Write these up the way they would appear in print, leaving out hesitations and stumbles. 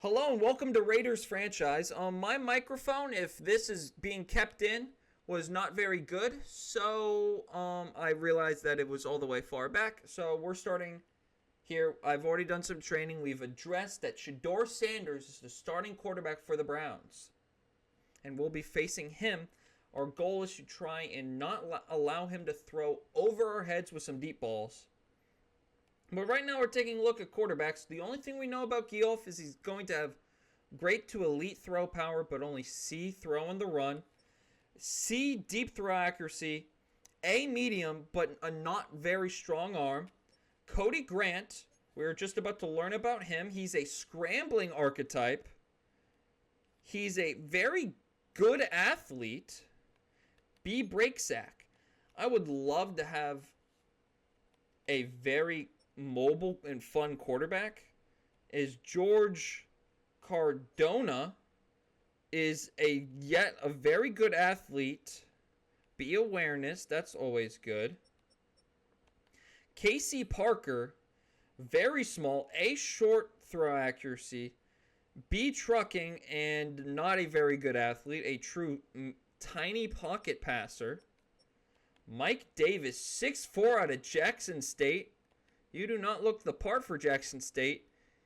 Hello and welcome to Raiders franchise. My microphone, if this is being kept in, was not very good, so I realized that it was all the way far back. So we're starting here. I've already done some training. We've addressed that Shedeur Sanders is the starting quarterback for the Browns, and we'll be facing him. Our goal is to try and not allow him to throw over our heads with some deep balls. But right now we're taking a look at quarterbacks. The only thing we know about Guelph is he's going to have great to elite throw power, but only C throw in the run. C deep throw accuracy. A medium, but a not very strong arm. Cody Grant, we're just about to learn about him. He's a scrambling archetype. He's a very good athlete. B break sack. I would love to have a very mobile and fun quarterback. Is George Cardona is yet a very good athlete. B awareness, that's always good. Casey Parker, very small. A short throw accuracy. B trucking and not a very good athlete. A true tiny pocket passer. Mike Davis, 6'4" out of Jackson State. You do not look the part for Jackson State.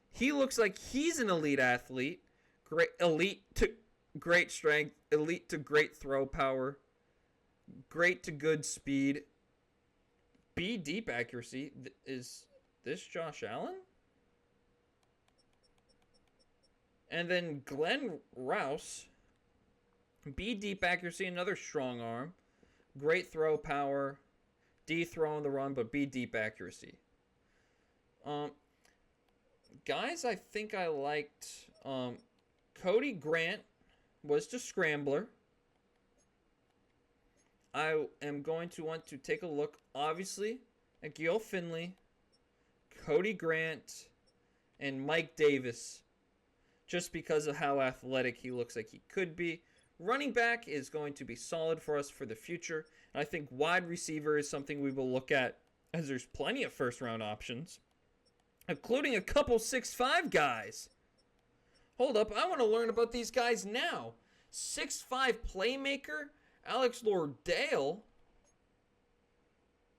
He looks like he's an elite athlete. Great elite to great strength, elite to great throw power, great to good speed. B deep accuracy. Is this Josh Allen? And then Glenn Rouse. B deep accuracy, another strong arm. Great throw power. D throw on the run, but B deep accuracy. Guys, I think I liked Cody Grant was the scrambler. I am going to want to take a look, obviously, at Gil Finley, Cody Grant, and Mike Davis, just because of how athletic he looks like he could be. Running back is going to be solid for us for the future, and I think wide receiver is something we will look at, as there's plenty of first-round options, including a couple 6'5" guys. Hold up, I want to learn about these guys now. 6'5" playmaker, Alex Lordale.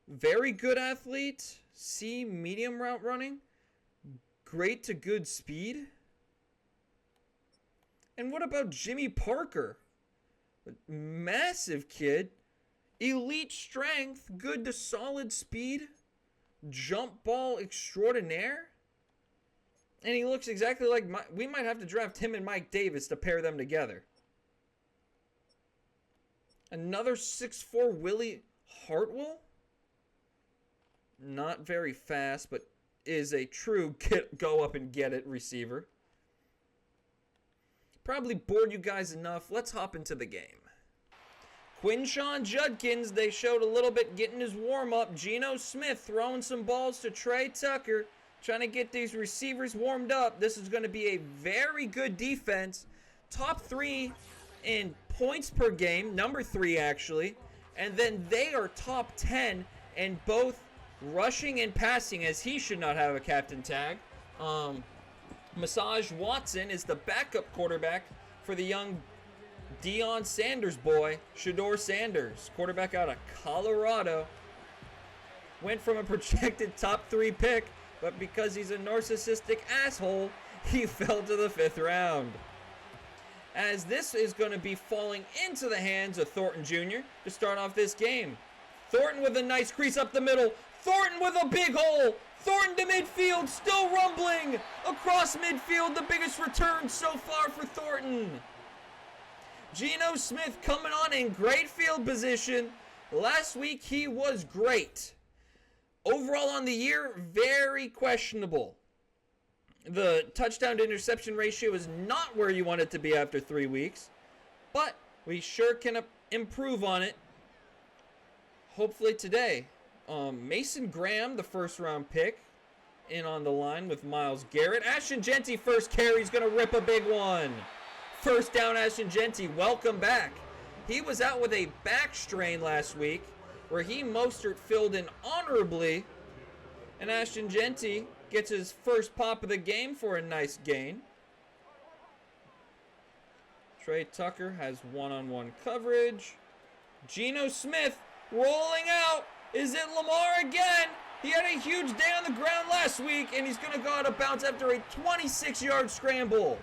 Very good athlete. C, medium route running. Great to good speed. And what about Jimmy Parker? Massive kid. Elite strength, good to solid speed. Jump ball extraordinaire. And he looks exactly like we might have to draft him and Mike Davis to pair them together. Another 6'4" Willie Hartwell. Not very fast, but is a true go up and get it receiver. Probably bored you guys enough. Let's hop into the game. Quinshawn Judkins, they showed a little bit getting his warm-up. Geno Smith throwing some balls to Trey Tucker, trying to get these receivers warmed up. This is going to be a very good defense. Top 3 in points per game, number 3 actually. And then they are top 10 in both rushing and passing, as he should not have a captain tag. Massage Watson is the backup quarterback for the young Deion Sanders boy, Shedeur Sanders, quarterback out of Colorado. Went from a projected top 3 pick, but because he's a narcissistic asshole, he fell to the 5th round. As this is going to be falling into the hands of Thornton Jr. to start off this game. Thornton with a nice crease up the middle. Thornton with a big hole. Thornton to midfield, still rumbling across midfield. The biggest return so far for Thornton. Geno Smith coming on in great field position. Last week he was great. Overall on the year, very questionable. The touchdown to interception ratio is not where you want it to be after 3 weeks, but we sure can improve on it. Hopefully today. Mason Graham, the first round pick, in on the line with Myles Garrett. Ashton Jeanty first carry is going to rip a big one. First down, Ashton Jeanty, welcome back. He was out with a back strain last week, where Mostert filled in honorably, and Ashton Jeanty gets his first pop of the game for a nice gain. Trey Tucker has one-on-one coverage. Geno Smith rolling out. Is it Lamar again? He had a huge day on the ground last week, and he's going to go out of bounds after a 26-yard scramble.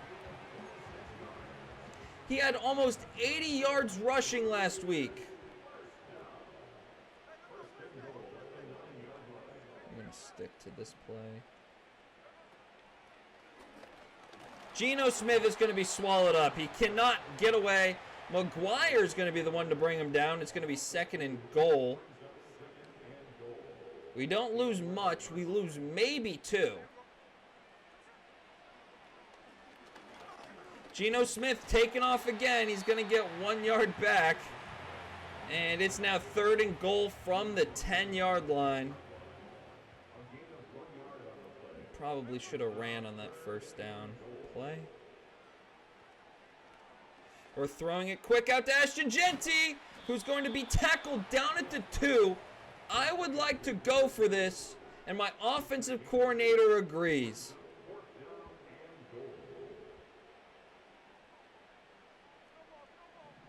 He had almost 80 yards rushing last week. I'm going to stick to this play. Geno Smith is going to be swallowed up. He cannot get away. McGuire's going to be the one to bring him down. It's going to be 2nd and goal. We don't lose much. We lose maybe 2. Geno Smith taking off again. He's going to get 1 yard back. And it's now 3rd and goal from the 10-yard line. Probably should have ran on that first down play. We're throwing it quick out to Jeanty, who's going to be tackled down at the 2. I would like to go for this, and my offensive coordinator agrees.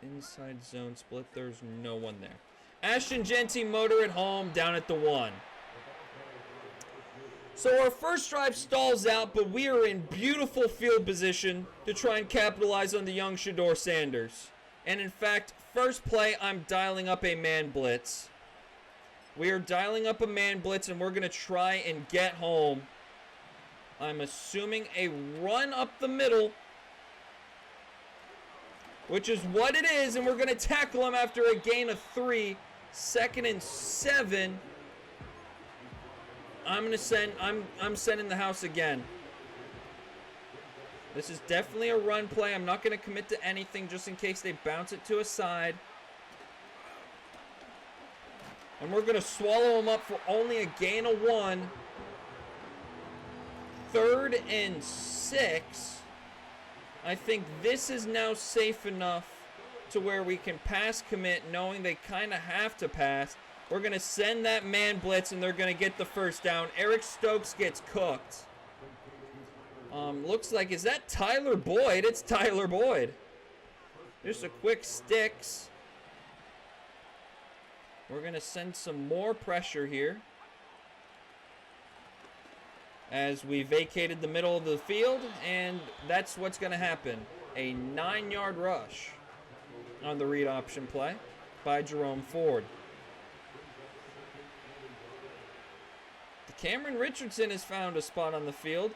Inside zone split, there's no one there. Jeanty motor it home down at the 1. So our first drive stalls out, but we are in beautiful field position to try and capitalize on the young Shedeur Sanders. And in fact, first play, I'm dialing up a man blitz. We are dialing up a man blitz, and we're going to try and get home. I'm assuming a run up the middle, which is what it is, and we're going to tackle him after a gain of 3, 2nd and 7. I'm sending the house again. This is definitely a run play. I'm not going to commit to anything just in case they bounce it to a side. And we're going to swallow them up for only a gain of 1. 3rd and 6. I think this is now safe enough to where we can pass commit, knowing they kind of have to pass. We're going to send that man blitz, and they're going to get the first down. Eric Stokes gets cooked. Looks like, is that Tyler Boyd? It's Tyler Boyd. Just a quick sticks. We're going to send some more pressure here as we vacated the middle of the field, and that's what's going to happen. A 9-yard rush on the read option play by Jerome Ford. Cameron Richardson has found a spot on the field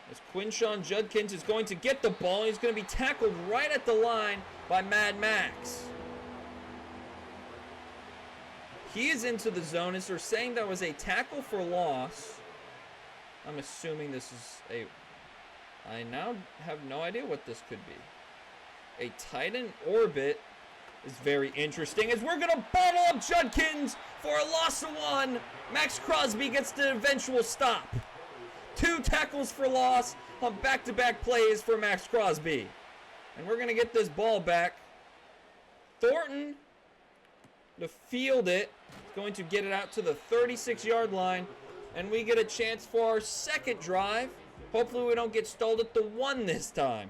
as Quinshon Judkins is going to get the ball. He's going to be tackled right at the line by Mad Max. He is into the zone as they're saying that was a tackle for loss. I'm assuming this is a... I now have no idea what this could be. A tight end orbit is very interesting as we're going to bottle up Judkins for a loss of 1. Max Crosby gets the eventual stop. 2 tackles for loss on back-to-back plays for Max Crosby. And we're going to get this ball back. Thornton to field it. Going to get it out to the 36-yard line. And we get a chance for our second drive. Hopefully we don't get stalled at the 1 this time.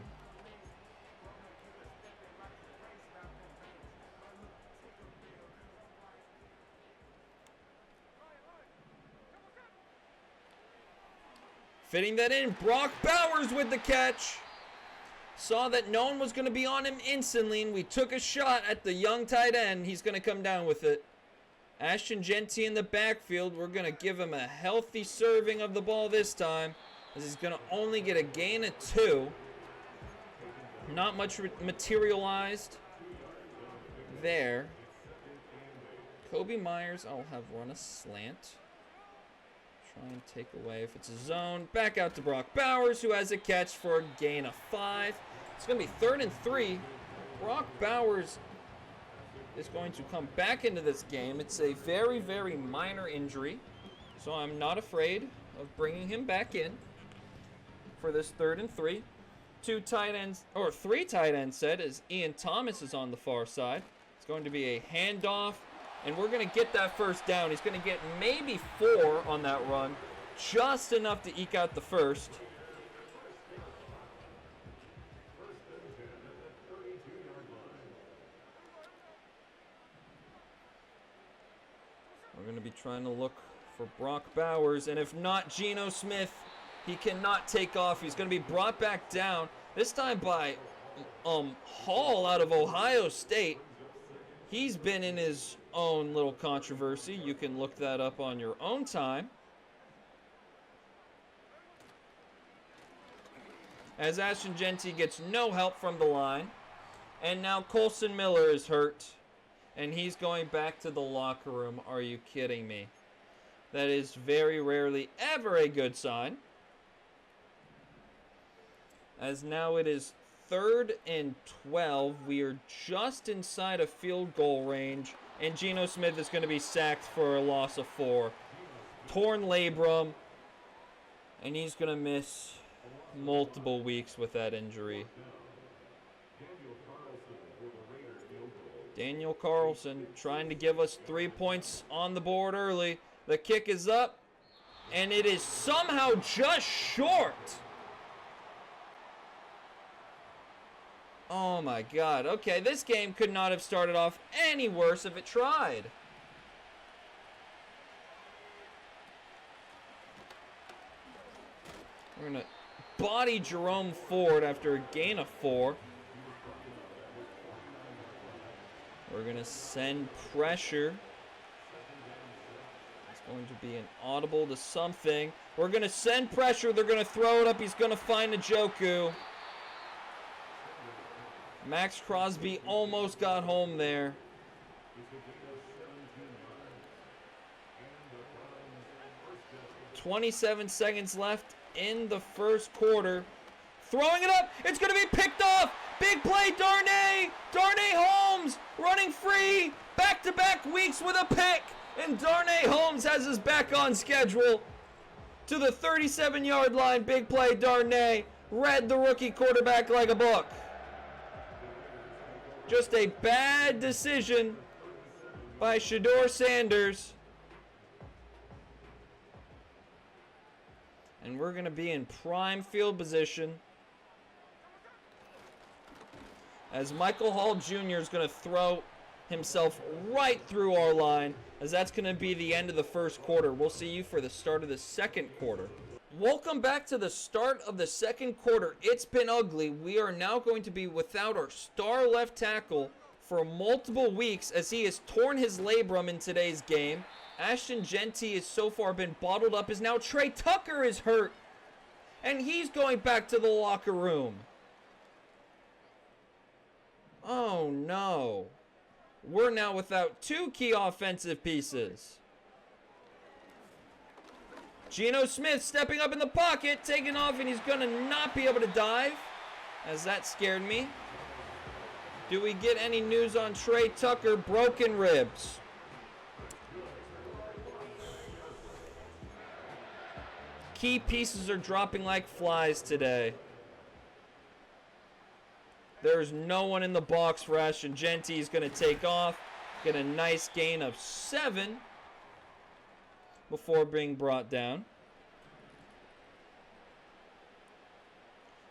Fitting that in, Brock Bowers with the catch. Saw that no one was going to be on him instantly, and we took a shot at the young tight end. He's going to come down with it. Jeanty in the backfield. We're going to give him a healthy serving of the ball this time, as he's going to only get a gain of 2. Not much materialized there. Kobe Myers, I'll have run a slant. Try and take away if it's a zone. Back out to Brock Bowers, who has a catch for a gain of 5. It's going to be 3rd and 3. Brock Bowers is going to come back into this game. It's a very, very minor injury, so I'm not afraid of bringing him back in for this 3rd and 3. 3 tight ends set as Ian Thomas is on the far side. It's going to be a handoff. And we're going to get that first down. He's going to get maybe 4 on that run. Just enough to eke out the first. Going to be trying to look for Brock Bowers. And if not Geno Smith, he cannot take off. He's going to be brought back down. This time by Hall out of Ohio State. He's been in his own little controversy. You can look that up on your own time. As Ashton Jeanty gets no help from the line. And now Colson Miller is hurt. And he's going back to the locker room. Are you kidding me? That is very rarely ever a good sign. As now it is 3rd and 12. We are just inside of field goal range. And Geno Smith is going to be sacked for a loss of 4. Torn labrum. And he's going to miss multiple weeks with that injury. Daniel Carlson trying to give us 3 points on the board early. The kick is up. And it is somehow just short. Oh my God. Okay, this game could not have started off any worse if it tried. We're going to body Jerome Ford after a gain of 4. We're going to send pressure. It's going to be an audible to something. We're going to send pressure. They're going to throw it up. He's going to find Njoku. Max Crosby almost got home there. "27 seconds left in the first quarter. Throwing it up. It's going to be picked off. Big play, Darnay. Darnay Holmes running free. Back-to-back weeks with a pick. And Darnay Holmes has us back on schedule. To the 37-yard line. Big play, Darnay. Read the rookie quarterback like a book. Just a bad decision by Shedeur Sanders. And we're going to be in prime field position as Michael Hall Jr. is going to throw himself right through our line, as that's going to be the end of the first quarter. We'll see you for the start of the second quarter. Welcome back to the start of the second quarter. It's been ugly. We are now going to be without our star left tackle for multiple weeks as he has torn his labrum in today's game. Ashton Jeanty has so far been bottled up as now Trey Tucker is hurt. And he's going back to the locker room. Oh no. We're now without 2 key offensive pieces. Geno Smith stepping up in the pocket, taking off, and he's going to not be able to dive, as that scared me. Do we get any news on Trey Tucker? Broken ribs. Key pieces are dropping like flies today. There's no one in the box for Ashton Jeanty. He's going to take off, get a nice gain of 7. Before being brought down.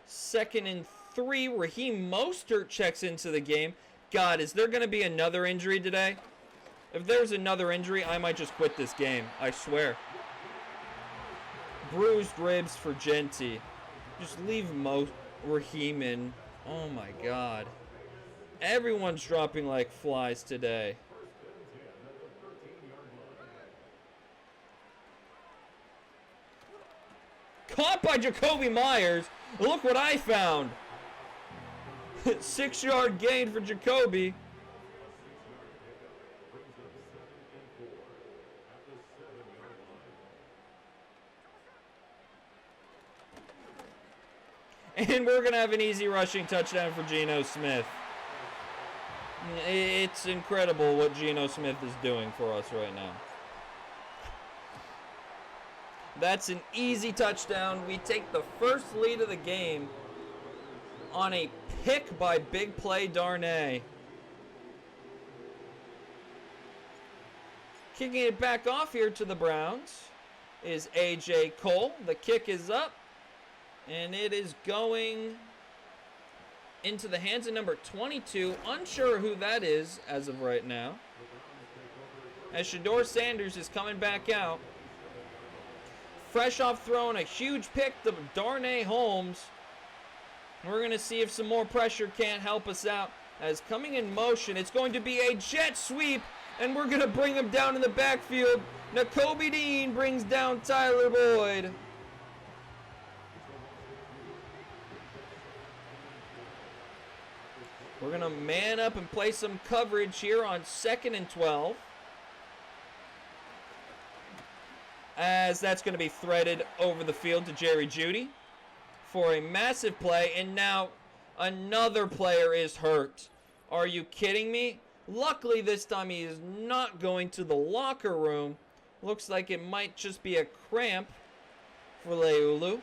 2nd and 3. Raheem Mostert checks into the game. God, is there going to be another injury today? If there's another injury, I might just quit this game. I swear. Bruised ribs for Jeanty. Just leave Raheem in. Oh my God. Everyone's dropping like flies today. Caught by Jacoby Myers. Look what I found. 6-yard gain for Jacoby. And we're going to have an easy rushing touchdown for Geno Smith. It's incredible what Geno Smith is doing for us right now. That's an easy touchdown. We take the first lead of the game on a pick by Big Play Darnay. Kicking it back off here to the Browns is A.J. Cole. The kick is up, and it is going into the hands of number 22. Unsure who that is as of right now. as Shedeur Sanders is coming back out. Fresh off throwing a huge pick to Darnay Holmes. We're going to see if some more pressure can't help us out. As coming in motion, it's going to be a jet sweep, and we're going to bring him down in the backfield. Nakobe Dean brings down Tyler Boyd. We're going to man up and play some coverage here on 2nd and 12. As that's going to be threaded over the field to Jerry Jeudy for a massive play. And now another player is hurt. Are you kidding me? Luckily this time he is not going to the locker room. Looks like it might just be a cramp for Leulu.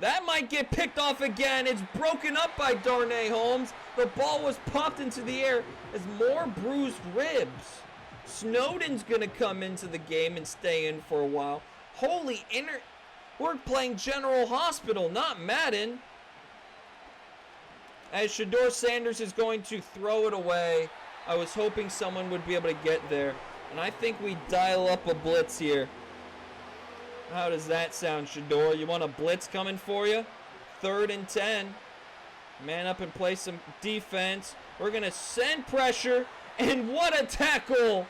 That might get picked off again. It's broken up by Darnay Holmes. The ball was popped into the air as more bruised ribs. Snowden's going to come into the game and stay in for a while. We're playing General Hospital, not Madden. As Shedeur Sanders is going to throw it away. I was hoping someone would be able to get there. And I think we dial up a blitz here. How does that sound, Shedeur? You want a blitz coming for you? 3rd and 10. Man up and play some defense. We're going to send pressure. And what a tackle!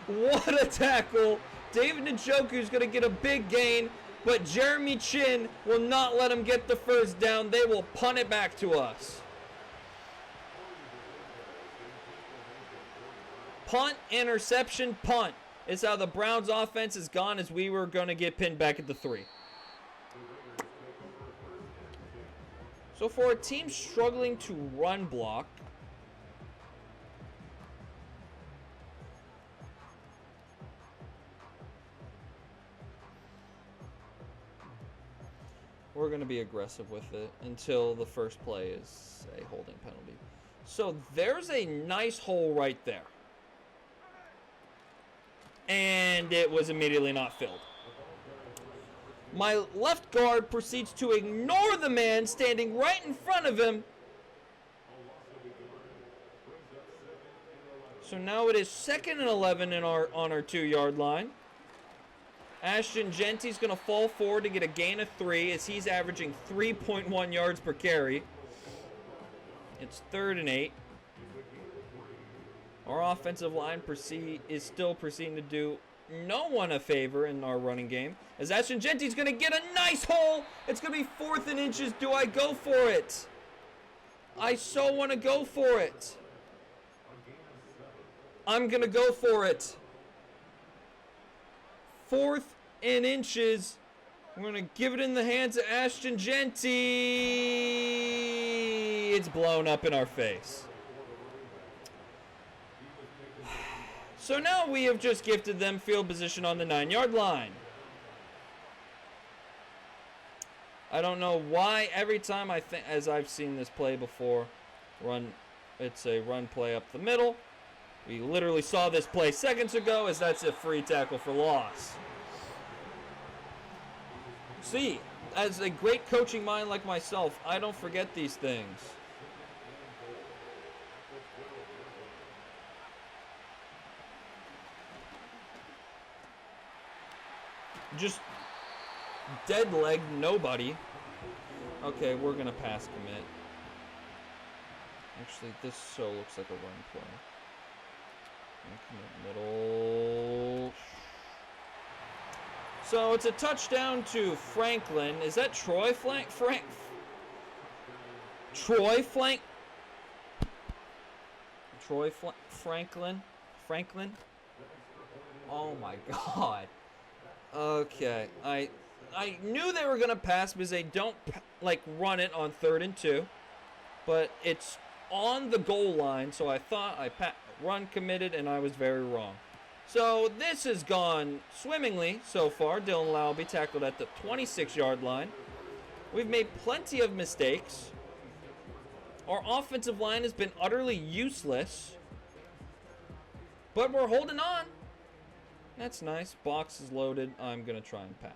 What a tackle! David Njoku is going to get a big gain. But Jeremy Chin will not let him get the first down. They will punt it back to us. Punt, interception, punt. Is how the Browns offense is gone, as we were going to get pinned back at the 3. So for a team struggling to run block, we're going to be aggressive with it until the first play is a holding penalty. So there's a nice hole right there. And it was immediately not filled. My left guard proceeds to ignore the man standing right in front of him. So now it is 2nd and 11 on our 2-yard line. Ashton Jeanty's going to fall forward to get a gain of 3 as he's averaging 3.1 yards per carry. It's 3rd and 8. Our offensive line is still proceeding to do no one a favor in our running game. As Ashton Jeanty's going to get a nice hole. It's going to be 4th and inches. Do I go for it? I so want to go for it. I'm going to go for it. 4th and inches. I'm going to give it in the hands of Ashton Jeanty. It's blown up in our face. So now we have just gifted them field position on the 9-yard line. I don't know why every time as I've seen this play before, it's a run play up the middle. We literally saw this play seconds ago as that's a free tackle for loss. See, as a great coaching mind like myself, I don't forget these things. Just dead leg, nobody. Okay, we're going to pass commit. Actually, this so looks like a run play. Middle. So it's a touchdown to Franklin. Is that Troy Franklin? Oh my God. Okay, I knew they were gonna pass because they don't run it on 3rd and 2, but it's on the goal line, so I thought run committed, and I was very wrong. So this has gone swimmingly so far. Dylan Lowby tackled at the 26-yard line. We've made plenty of mistakes. Our offensive line has been utterly useless, but we're holding on. That's nice. Box is loaded. I'm going to try and pass.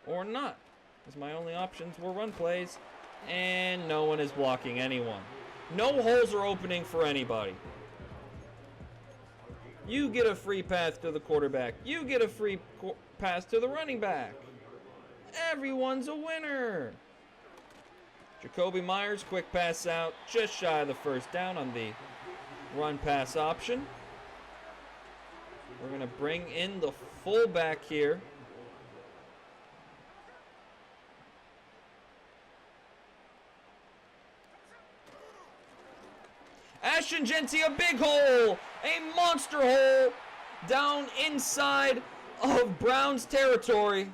Or not, because my only options were run plays. And no one is blocking anyone. No holes are opening for anybody. You get a free pass to the quarterback. You get a free pass to the running back. Everyone's a winner. Jacoby Myers, quick pass out, just shy of the first down on the run pass option. We're going to bring in the fullback here. Jeanty, a big hole, a monster hole down inside of Browns territory.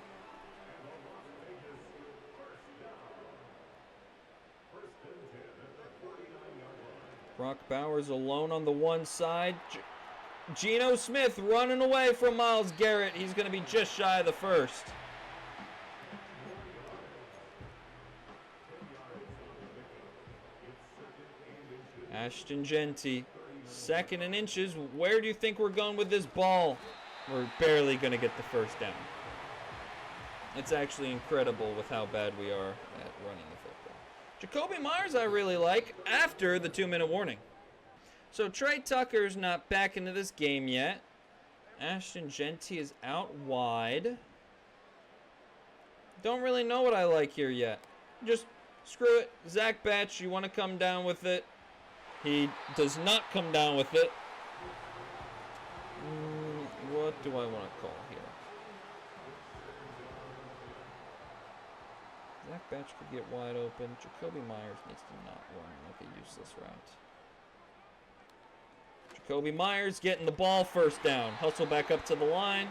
Brock Bowers alone on the one side. Geno Smith running away from Myles Garrett. He's going to be just shy of the first. Jeanty, 2nd and inches. Where do you think we're going with this ball? We're barely going to get the first down. It's actually incredible with how bad we are at running the football. Jacoby Myers I really like after the 2-minute warning. So Trey Tucker's not back into this game yet. Jeanty is out wide. Don't really know what I like here yet. Just screw it. Zach Batch, you want to come down with it? He does not come down with it. What do I want to call here? Zach Batch could get wide open. Jacoby Myers needs to not run like a useless route. Jacoby Myers getting the ball first down. Hustle back up to the line.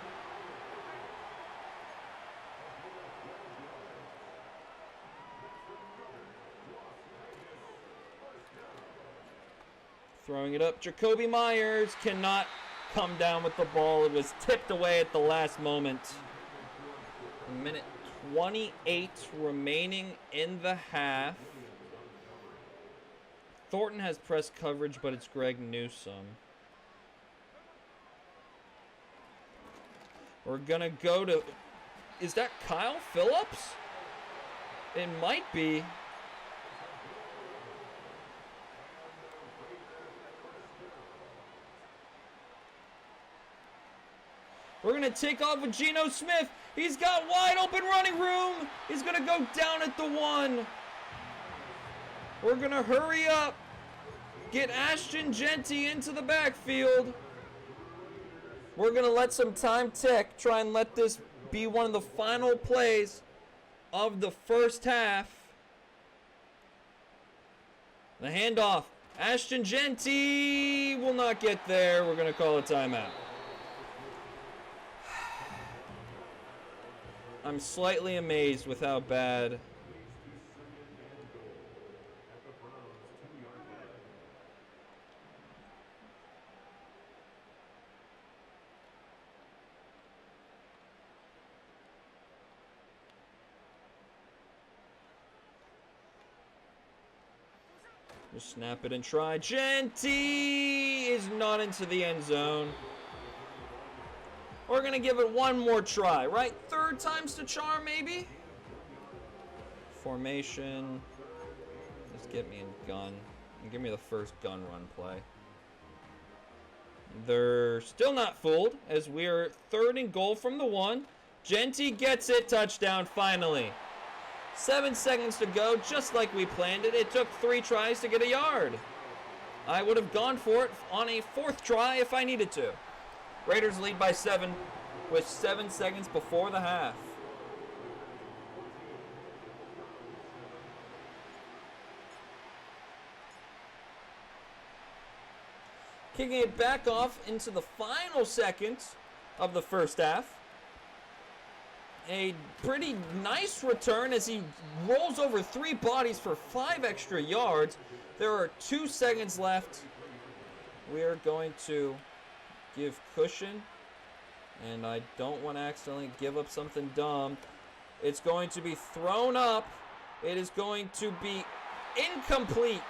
Throwing it up. Jacoby Myers cannot come down with the ball. It was tipped away at the last moment. A minute 28 remaining in the half. Thornton has press coverage, but it's Greg Newsome. We're going to go to... Is that Kyle Phillips? It might be. We're going to take off with Geno Smith. He's got wide open running room. He's going to go down at the 1. We're going to hurry up. Get Jeanty into the backfield. We're going to let some time tick. Try and let this be one of the final plays of the first half. The handoff. Jeanty will not get there. We're going to call a timeout. I'm slightly amazed with how bad just snap it and try. Jeanty is not into the end zone. We're going to give it one more try, right? 3rd time's the charm, maybe? Formation. Just get me a gun. And give me the first gun run play. They're still not fooled as we're 3rd and goal from the 1. Jeanty gets it. Touchdown, finally. 7 seconds to go, just like we planned it. It took 3 tries to get a yard. I would have gone for it on a 4th try if I needed to. Raiders lead by 7 with 7 seconds before the half. Kicking it back off into the final seconds of the first half. A pretty nice return as he rolls over 3 bodies for 5 extra yards. There are 2 seconds left. We are going to give cushion, and I don't want to accidentally give up something dumb. It's going to be thrown up. It is going to be incomplete.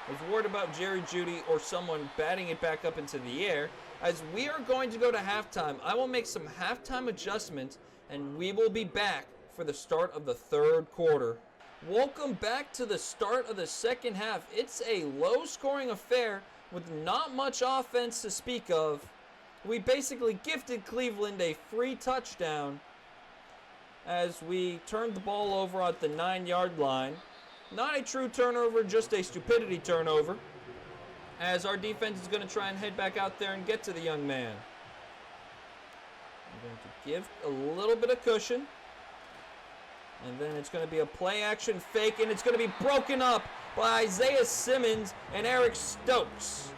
I was worried about Jerry Jeudy or someone batting it back up into the air. As we are going to go to halftime, I will make some halftime adjustments, and we will be back for the start of the 3rd quarter. Welcome back to the start of the second half. It's a low-scoring affair with not much offense to speak of. We basically gifted Cleveland a free touchdown as we turned the ball over at the 9-yard line. Not a true turnover, just a stupidity turnover, as our defense is going to try and head back out there and get to the young man. I'm going to give a little bit of cushion. And then it's going to be a play-action fake, and it's going to be broken up by Isaiah Simmons and Eric Stokes.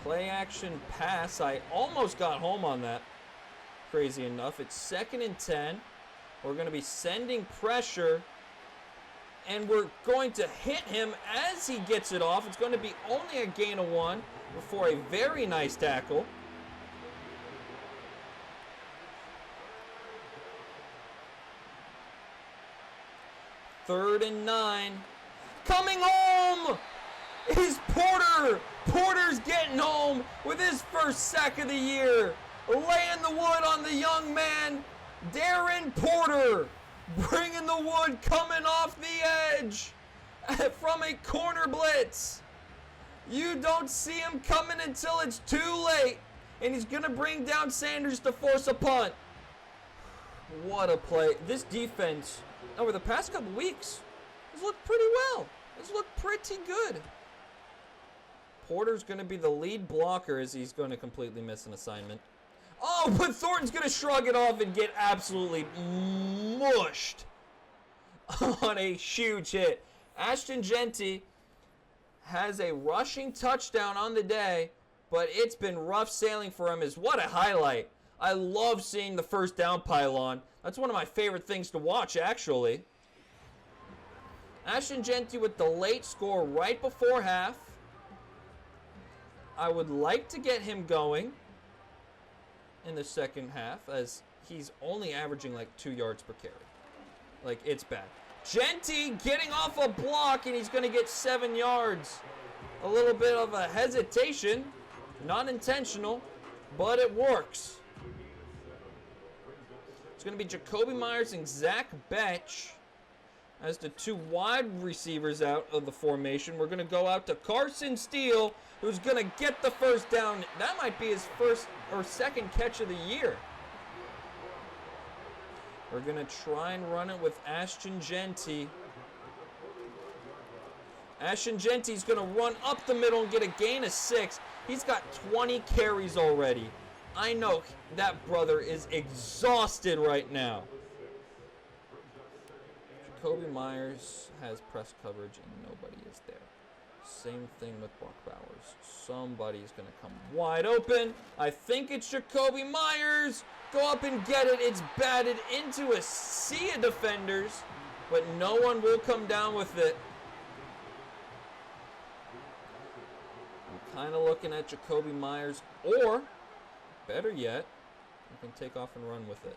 Play-action pass. I almost got home on that. Crazy enough. It's 2nd and 10. We're going to be sending pressure, and we're going to hit him as he gets it off. It's going to be only a gain of 1 before a very nice tackle. Third and 9. Coming home is Porter. Porter's getting home with his first sack of the year. Laying the wood on the young man, Darren Porter. Bringing the wood, coming off the edge from a corner blitz. You don't see him coming until it's too late. And he's going to bring down Sanders to force a punt. What a play. This defense, over the past couple weeks, has looked pretty well. It's looked pretty good. Porter's going to be the lead blocker as he's going to completely miss an assignment. Oh, but Thornton's going to shrug it off and get absolutely mushed on a huge hit. Ashton Jeanty has a rushing touchdown on the day, but it's been rough sailing for him. What a highlight. I love seeing the first down pylon. That's one of my favorite things to watch, actually. Ashton Jeanty with the late score right before half. I would like to get him going in the second half, as he's only averaging like 2 yards per carry. Like, it's bad. Jeanty getting off a block, and he's going to get 7 yards. A little bit of a hesitation. Not intentional, but it works. It's going to be Jacoby Myers and Zach Betch as the 2 wide receivers out of the formation. We're going to go out to Carson Steele, who's going to get the first down. That might be his first or second catch of the year. We're going to try and run it with Ashton Jeanty. Ashton Jeanty's going to run up the middle and get a gain of 6. He's got 20 carries already. I know that brother is exhausted right now. Jacoby Myers has press coverage and nobody is there. Same thing with Brock Bowers. Somebody's going to come wide open. I think it's Jacoby Myers. Go up and get it. It's batted into a sea of defenders, but no one will come down with it. I'm kind of looking at Jacoby Myers, or better yet, I can take off and run with it.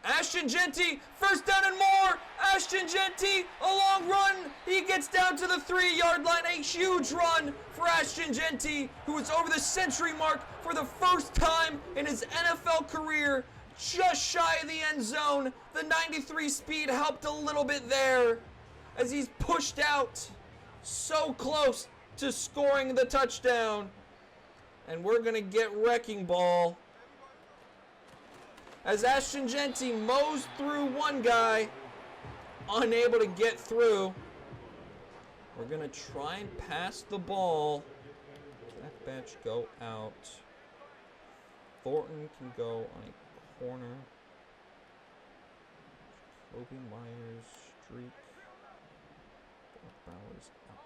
Ashton Jeanty, first down and more. Ashton Jeanty, a long run. He gets down to the 3-yard line. A huge run for Ashton Jeanty, who is over the century mark for the first time in his NFL career. Just shy of the end zone. The 93 speed helped a little bit there as he's pushed out so close to scoring the touchdown. And we're going to get wrecking ball as Ashton Jeanty mows through one guy, unable to get through. We're going to try and pass the ball. Zach Betch go out. Thornton can go on a corner. Jacoby Myers streak. Bowers out.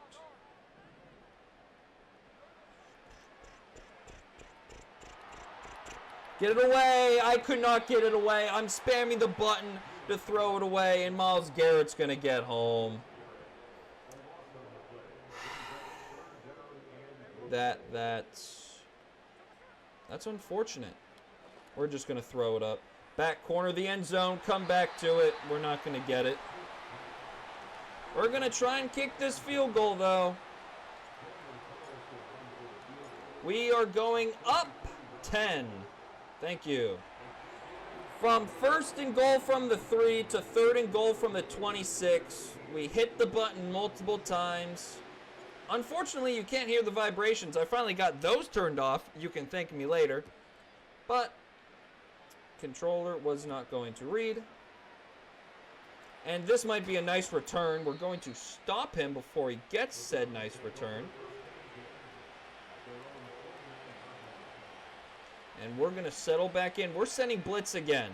Get it away. I could not get it away. I'm spamming the button to throw it away, and Myles Garrett's going to get home. That's unfortunate. We're just going to throw it up. Back corner of the end zone. Come back to it. We're not going to get it. We're going to try and kick this field goal, though. We are going up 10. Thank you. From first and goal from the 3 to third and goal from the 26, we hit the button multiple times. Unfortunately, you can't hear the vibrations. I finally got those turned off. You can thank me later. But controller was not going to read. And this might be a nice return. We're going to stop him before he gets said nice return. And we're going to settle back in. We're sending blitz again.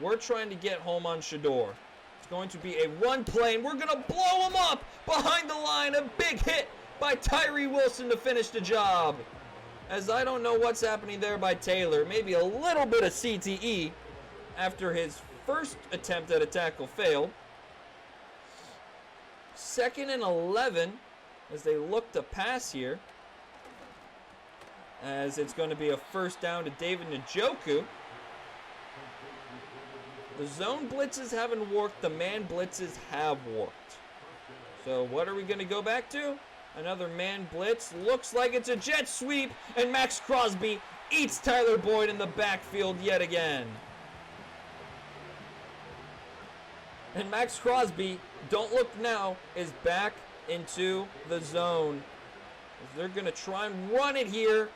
We're trying to get home on Shedeur. It's going to be a run play, and we're going to blow him up behind the line. A big hit by Tyree Wilson to finish the job. As I don't know what's happening there by Taylor. Maybe a little bit of CTE after his first attempt at a tackle failed. 2nd and 11 as they look to pass here. As it's going to be a first down to David Njoku. The zone blitzes haven't worked. The man blitzes have worked. So what are we going to go back to? Another man blitz. Looks like it's a jet sweep. And Max Crosby eats Tyler Boyd in the backfield yet again. And Max Crosby, don't look now, is back into the zone. They're going to try and run it here.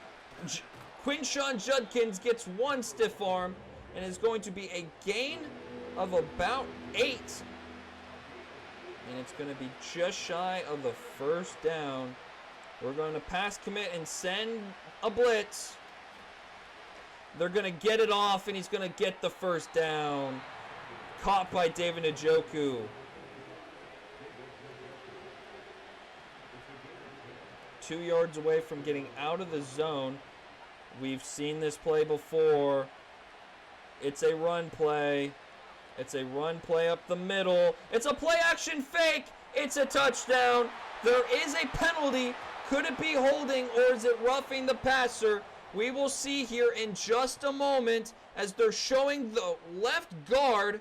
Quinshawn Judkins gets one stiff arm and is going to be a gain of about 8. And it's going to be just shy of the first down. We're going to pass commit and send a blitz. They're going to get it off, and he's going to get the first down. Caught by David Njoku. 2 yards away from getting out of the zone. We've seen this play before. It's a run play. It's a run play up the middle. It's a play action fake. It's a touchdown. There is a penalty. Could it be holding or is it roughing the passer? We will see here in just a moment as they're showing the left guard.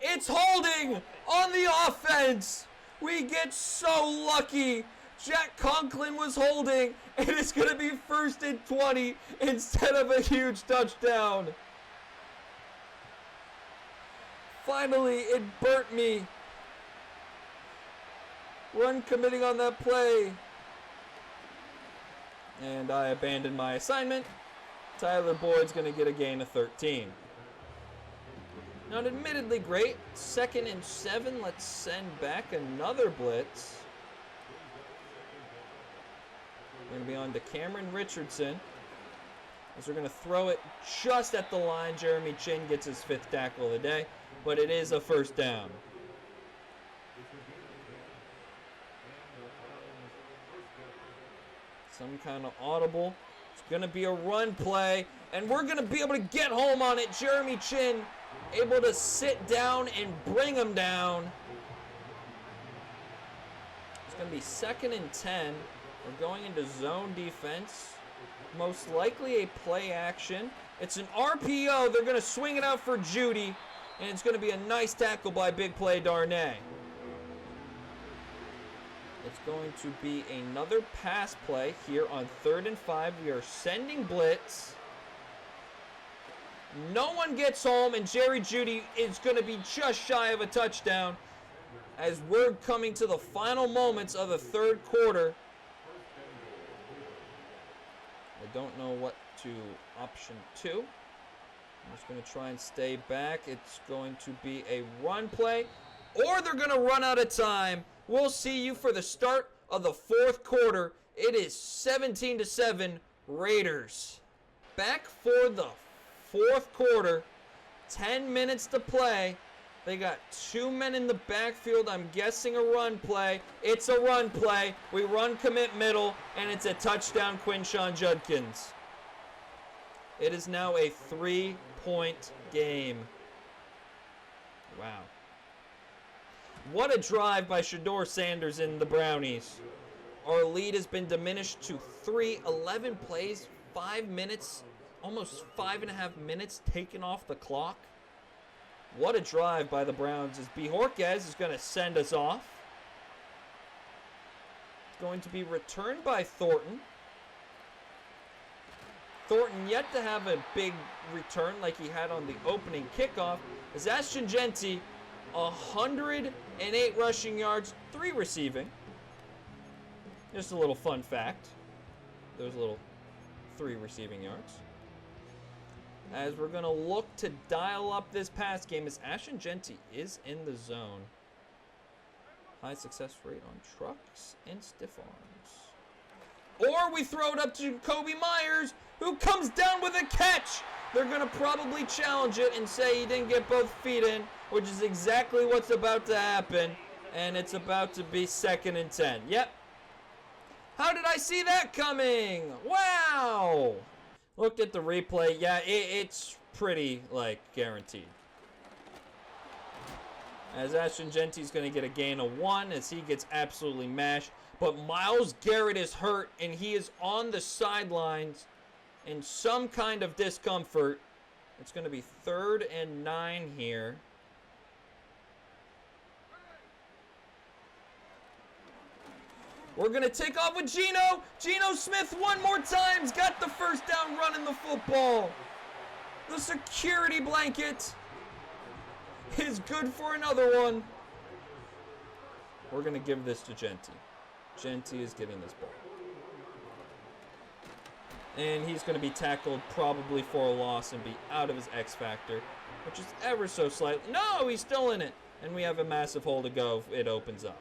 It's holding on the offense. We get so lucky. Jack Conklin was holding, and it's going to be 1st and 20 instead of a huge touchdown. Finally, it burnt me. Run committing on that play. And I abandoned my assignment. Tyler Boyd's going to get a gain of 13. Not admittedly great. 2nd and 7. Let's send back another blitz. We're going to be on to Cameron Richardson. As we're going to throw it just at the line. Jeremy Chin gets his 5th tackle of the day. But it is a first down. Some kind of audible. It's going to be a run play. And we're going to be able to get home on it. Jeremy Chin able to sit down and bring him down. It's going to be 2nd and 10. We're going into zone defense. Most likely a play action. It's an RPO. They're going to swing it out for Jeanty. And it's going to be a nice tackle by Big Play Darnay. It's going to be another pass play here on 3rd and 5. We are sending blitz. No one gets home, and Jerry Jeanty is going to be just shy of a touchdown as we're coming to the final moments of the 3rd quarter. I don't know what to option 2. I'm just going to try and stay back. It's going to be a run play, or they're going to run out of time. We'll see you for the start of the 4th quarter. It is 17-7 Raiders. Back for the 4th quarter. 10 minutes to play. They got 2 men in the backfield. I'm guessing a run play. It's a run play. We run commit middle, and it's a touchdown Quinshawn Judkins. It is now a 3-point game. Wow. What a drive by Shedeur Sanders and the Brownies. Our lead has been diminished to 3. 11 plays, 5 minutes, almost 5.5 minutes taken off the clock. What a drive by the Browns as Bojorquez is going to send us off. It's going to be returned by Thornton. Thornton yet to have a big return like he had on the opening kickoff. As Ashton Jeanty, 108 rushing yards, 3 receiving. Just a little fun fact. There's a little 3 receiving yards. As we're going to look to dial up this pass game as Ashton Jeanty is in the zone. High success rate on trucks and stiff arms. Or we throw it up to Jacoby Myers, who comes down with a catch. They're going to probably challenge it and say he didn't get both feet in, which is exactly what's about to happen. And it's about to be 2nd and 10. Yep. How did I see that coming? Wow. Looked at the replay. Yeah, it's pretty, like, guaranteed. As Ashton Jeanty's going to get a gain of 1 as he gets absolutely mashed. But Myles Garrett is hurt, and he is on the sidelines in some kind of discomfort. It's going to be 3rd and 9 here. We're going to take off with Geno. Geno Smith one more time. He's got the first down running the football. The security blanket is good for another one. We're going to give this to Jeanty. Jeanty is getting this ball. And he's going to be tackled probably for a loss and be out of his X factor, which is ever so slightly. No, he's still in it. And we have a massive hole to go. It opens up.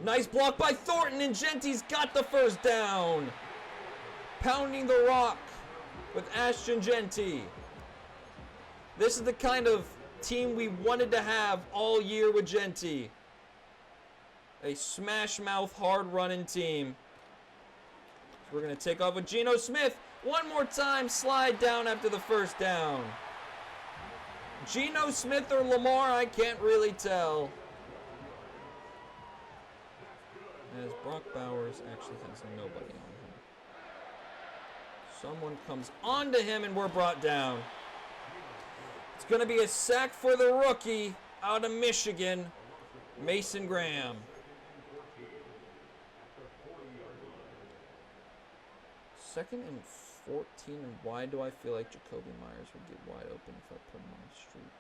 Nice block by Thornton, and Jeanty's got the first down. Pounding the rock with Ashton Jeanty. This is the kind of team we wanted to have all year with Jeanty. A smash-mouth, hard-running team. So we're going to take off with Geno Smith. One more time, slide down after the first down. Geno Smith or Lamar, I can't really tell. As Brock Bowers actually has nobody on him. Someone comes onto him and we're brought down. It's going to be a sack for the rookie out of Michigan, Mason Graham. 2nd and 14, and why do I feel like Jacoby Myers would get wide open if I put him on a streak?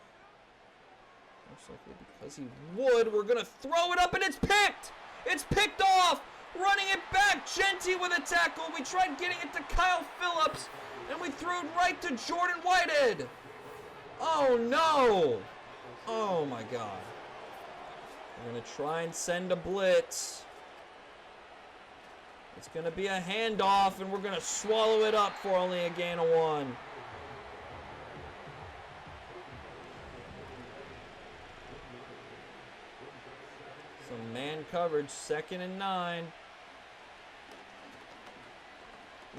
Most likely because he would. We're going to throw it up and it's picked! It's picked off! Running it back, Jeanty with a tackle. We tried getting it to Kyle Phillips, and we threw it right to Jordan Whitehead. Oh, no! Oh, my God. We're going to try and send a blitz. It's going to be a handoff, and we're going to swallow it up for only a gain of 1. Some man coverage, 2nd and 9.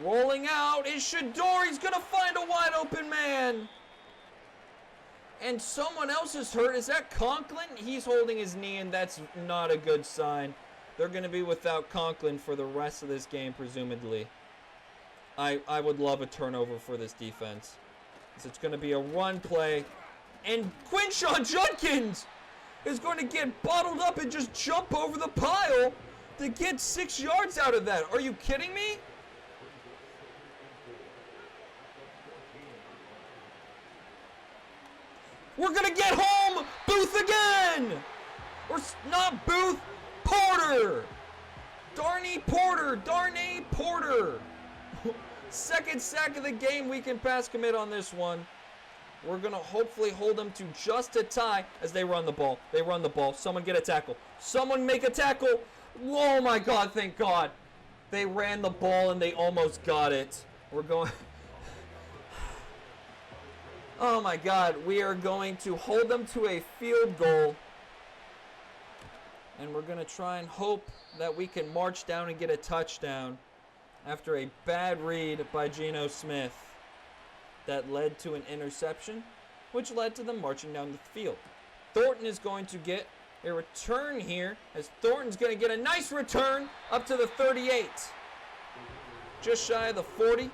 Rolling out is Shador. He's going to find a wide open man. And someone else is hurt. Is that Conklin? He's holding his knee, and that's not a good sign. They're going to be without Conklin for the rest of this game, presumably. I would love a turnover for this defense. So it's going to be a run play. And Quinshawn Judkins is going to get bottled up and just jump over the pile to get 6 yards out of that. Are you kidding me? We're going to get home! Booth again! Or not Booth, Porter! Darnay Porter! 2nd sack of the game. We can pass commit on this one. We're going to hopefully hold them to just a tie as they run the ball. They run the ball. Someone get a tackle. Someone make a tackle. Oh, my God. Thank God. They ran the ball, and they almost got it. We're going... Oh, my God. We are going to hold them to a field goal. And we're going to try and hope that we can march down and get a touchdown after a bad read by Geno Smith. That led to an interception, which led to them marching down the field. Thornton is going to get a return here, as Thornton's going to get a nice return up to the 38. Just shy of the 40,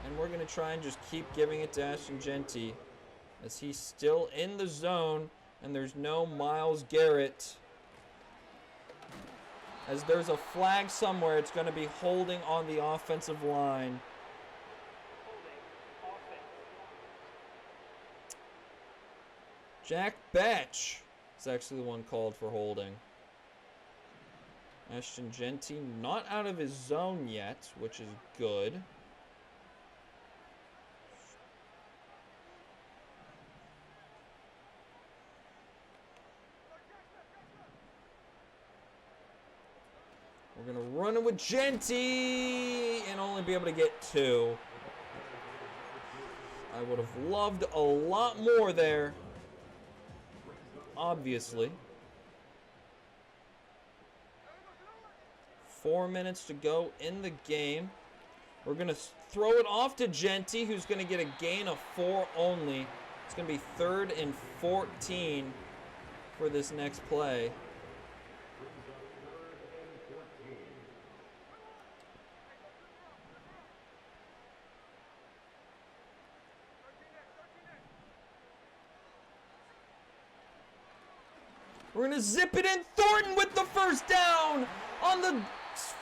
and we're going to try and just keep giving it to Ashton Jeanty as he's still in the zone, and there's no Myles Garrett. As there's a flag somewhere, it's going to be holding on the offensive line. Jack Batch is actually the one called for holding. Ashton Jeanty not out of his zone yet, which is good. We're going to run it with Jeanty and only be able to get 2. I would have loved a lot more there, obviously. 4 minutes to go in the game. We're going to throw it off to Jeanty, who's going to get a gain of 4 only. It's going to be 3rd and 14 for this next play. We're going to zip it in. Thornton with the first down on the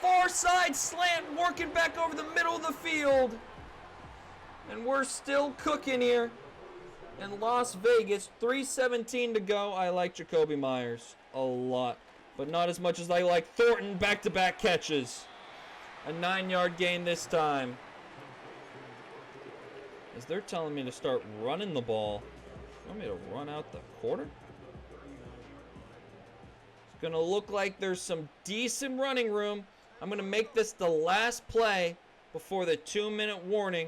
far side slant, working back over the middle of the field. And we're still cooking here in Las Vegas. 3:17 to go. I like Jakobi Meyers a lot, but not as much as I like Thornton. Back-to-back catches. A 9-yard gain this time. As they're telling me to start running the ball. Want me to run out the quarter? Gonna look like there's some decent running room. I'm gonna make this the last play before the 2-minute warning.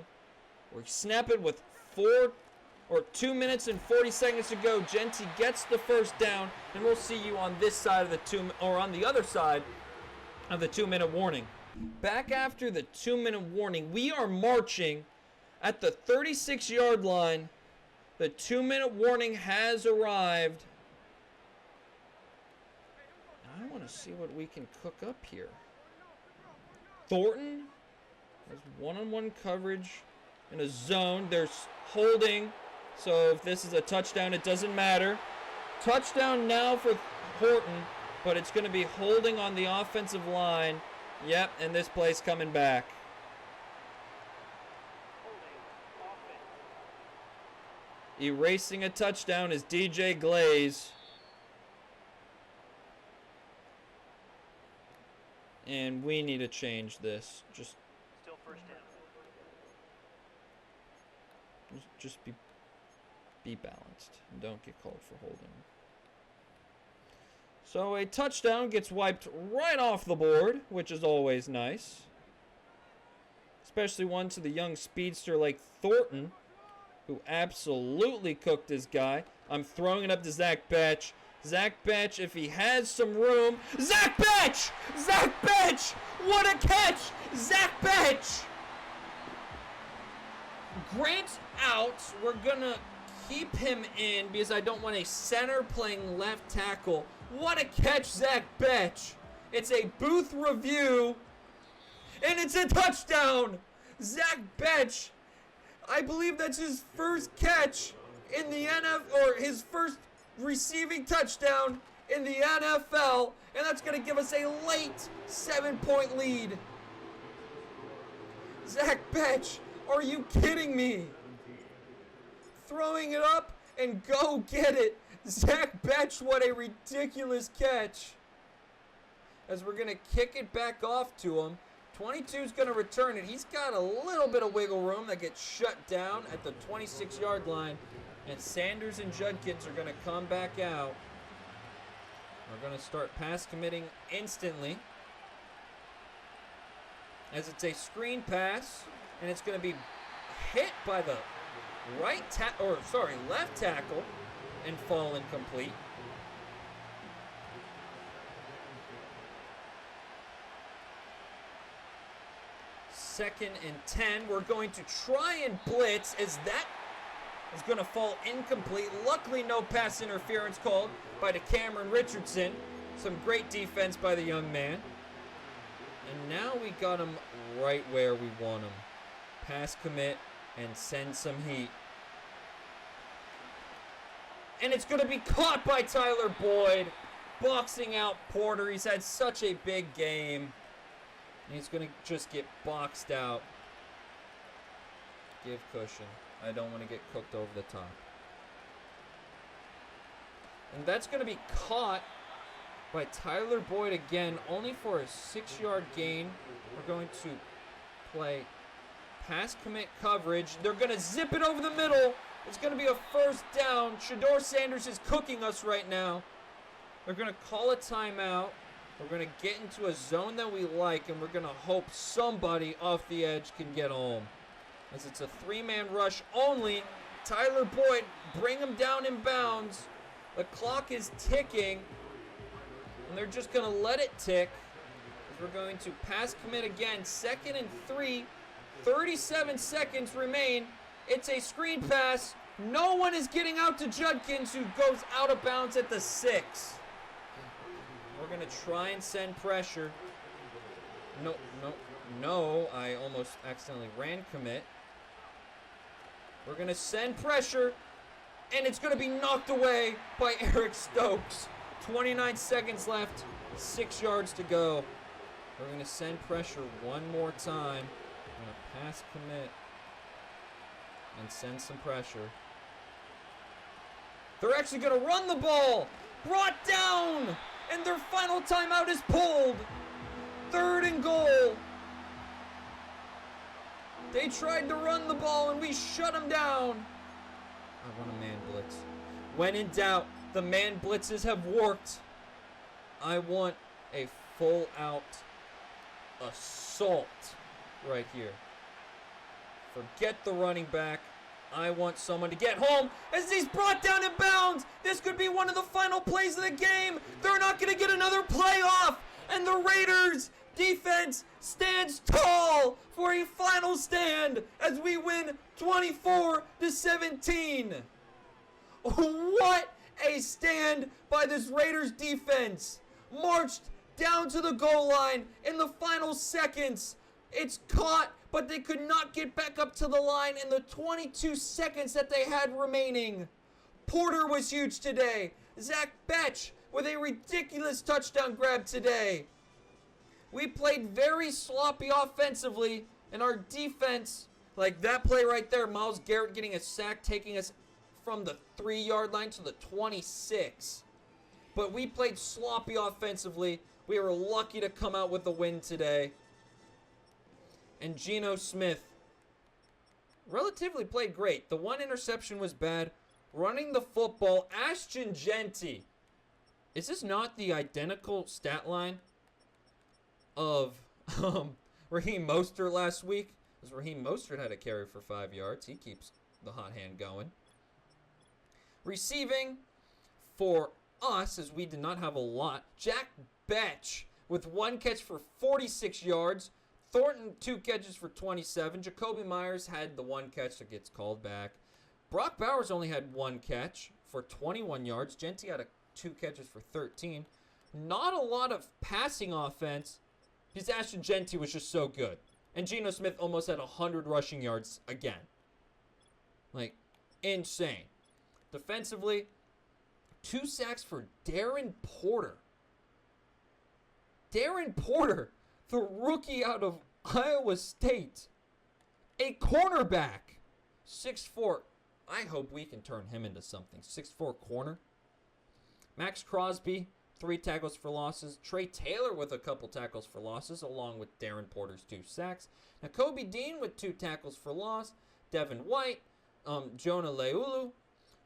We snap it with 2 minutes and 40 seconds to go. Jeanty gets the first down, and we'll see you on this side of the on the other side of the 2-minute warning. Back after the 2-minute warning, we are marching at the 36-yard line. The 2-minute warning has arrived. I want to see what we can cook up here. Thornton has one-on-one coverage in a zone. There's holding. So if this is a touchdown, it doesn't matter. Touchdown now for Thornton, but it's going to be holding on the offensive line. Yep, and this play's coming back. Erasing a touchdown is DJ Glaze. And we need to change this. Just still first down. Just be balanced. And don't get called for holding. So a touchdown gets wiped right off the board, which is always nice. Especially one to the young speedster like Thornton, who absolutely cooked his guy. I'm throwing it up to Zach Batch. Zach Batch, if he has some room. Zach Batch! Zach Batch! What a catch! Zach Batch! Grant's out. We're going to keep him in because I don't want a center playing left tackle. What a catch, Zach Batch! It's a booth review, and it's a touchdown! Zach Batch, I believe that's his first catch in the NFL, or his first receiving touchdown in the NFL, and that's going to give us a late 7-point lead. Zach Batch, are you kidding me? Throwing it up and go get it. Zach Batch, what a ridiculous catch. As we're going to kick it back off to him. 22 is going to return it. He's got a little bit of wiggle room that gets shut down at the 26-yard line. And Sanders and Judkins are going to come back out. We're going to start pass committing instantly. As it's a screen pass, and it's going to be hit by the left tackle and fall incomplete. Second and 10. We're going to try and blitz as that is going to fall incomplete. Luckily, no pass interference called by Cameron Richardson. Some great defense by the young man. And now we got him right where we want him. Pass commit and send some heat. And it's going to be caught by Tyler Boyd. boxing out Porter. He's had such a big game. He's going to just get boxed out. Give cushion. I don't want to get cooked over the top. And that's going to be caught by Tyler Boyd again, only for a 6-yard gain. We're going to play pass commit coverage. They're going to zip it over the middle. It's going to be a first down. Shedeur Sanders is cooking us right now. They're going to call a timeout. We're going to get into a zone that we like, and we're going to hope somebody off the edge can get home. As it's a 3-man rush only. Tyler Boyd, bring him down in bounds. The clock is ticking, and they're just going to let it tick. We're going to pass commit again. 2nd and 3. 37 seconds remain. It's a screen pass. No one is getting out to Judkins, who goes out of bounds at the 6. We're going to try and send pressure. No. I almost accidentally ran commit. We're going to send pressure, and it's going to be knocked away by Eric Stokes. 29 seconds left, 6 yards to go. We're going to send pressure one more time. We're going to pass commit and send some pressure. They're actually going to run the ball. Brought down, and their final timeout is pulled. 3rd and goal. They tried to run the ball, and we shut them down. I want a man blitz. When in doubt, the man blitzes have worked. I want a full-out assault right here. Forget the running back. I want someone to get home as he's brought down in bounds. This could be one of the final plays of the game. They're not going to get another playoff. And the Raiders defense stands tall for a final stand as we win 24-17. What a stand by this Raiders defense. Marched down to the goal line in the final seconds. It's caught, but they could not get back up to the line in the 22 seconds that they had remaining. Porter was huge today. Zach Betch with a ridiculous touchdown grab today. We played very sloppy offensively, and our defense, like that play right there, Myles Garrett getting a sack, taking us from the 3-yard line to the 26. But we played sloppy offensively. We were lucky to come out with a win today. And Geno Smith relatively played great. The one interception was bad. Running the football, Ashton Jeanty. Is this not the identical stat line of Raheem Mostert last week? Because Raheem Mostert had a carry for 5 yards. He keeps the hot hand going. Receiving for us, as we did not have a lot, Jack Betch with 1 catch for 46 yards. Thornton, 2 catches for 27. Jacoby Myers had the 1 catch that gets called back. Brock Bowers only had 1 catch for 21 yards. Jeanty had 2 catches for 13. Not a lot of passing offense because Ashton Jeanty was just so good. And Geno Smith almost had 100 rushing yards again. Like, insane. Defensively, 2 sacks for Darren Porter. Darren Porter, the rookie out of Iowa State. A cornerback. 6'4". I hope we can turn him into something. 6'4" corner. Max Crosby, 3 tackles for losses. Trey Taylor with a couple tackles for losses, along with Darren Porter's 2 sacks. Now, Kobe Dean with 2 tackles for loss. Devin White, Jonah Leulu,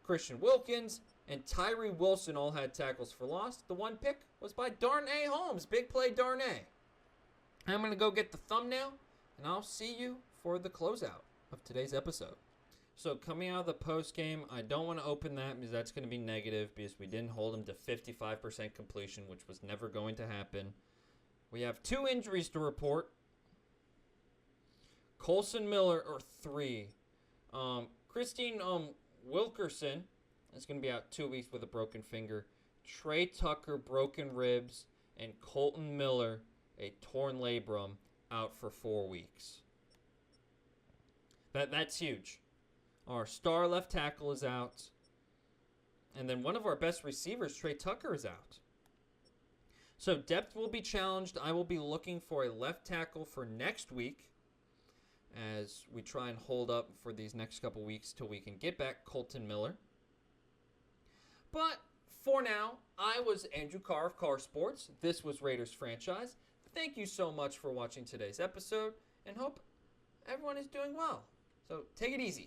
Christian Wilkins, and Tyree Wilson all had tackles for loss. The 1 pick was by Darnay Holmes. Big play, Darnay. I'm going to go get the thumbnail, and I'll see you for the closeout of today's episode. So coming out of the post game, I don't want to open that because that's going to be negative because we didn't hold him to 55% completion, which was never going to happen. We have 2 injuries to report. Colson Miller, or 3. Christine Wilkerson is going to be out 2 weeks with a broken finger. Trey Tucker, broken ribs. And Colton Miller, a torn labrum, out for 4 weeks. That's huge. Our star left tackle is out. And then one of our best receivers, Trey Tucker, is out. So depth will be challenged. I will be looking for a left tackle for next week as we try and hold up for these next couple weeks till we can get back Colton Miller. But for now, I was Andrew Carr of Carr Sports. This was Raiders Franchise. Thank you so much for watching today's episode and hope everyone is doing well. So take it easy.